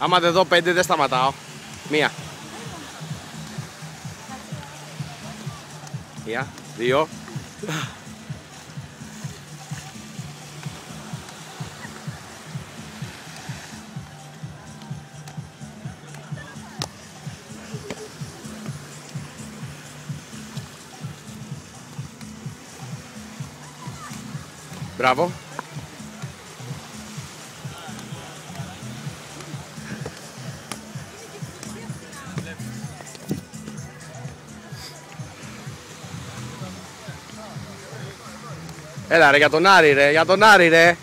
Άμα δεν δω 5 δεν σταματάω. 1. 1, 2. Μπράβο. Έλα ρε, για τον Άρη ρε, για τον Άρη ρε.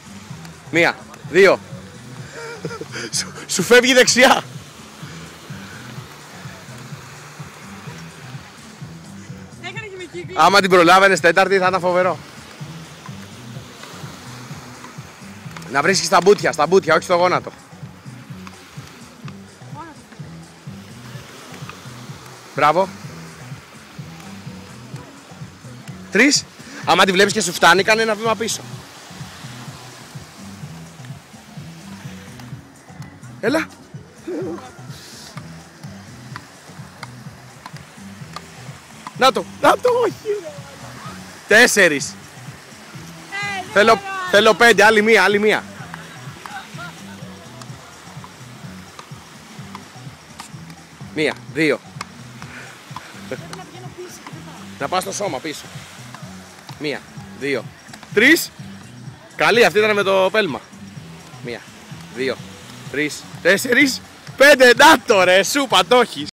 1, 2. Σου φεύγει δεξιά. Άμα την προλάβαινες τέταρτη θα ήταν φοβερό. Να βρίσκεις στα μπουτια, όχι στο γόνατο. Μπράβο. 3. Άμα τη βλέπεις και σου φτάνει, κάνε ένα βήμα πίσω. Έλα. Να το, όχι. 4. Θέλω 5, άλλη μία. Μία, 2. Να πας στο σώμα πίσω. 1, 2, 3. Καλή, αυτή ήταν με το πέλμα. 1, 2, 3, 4, 5. Να το ρε, σούπα, το έχεις.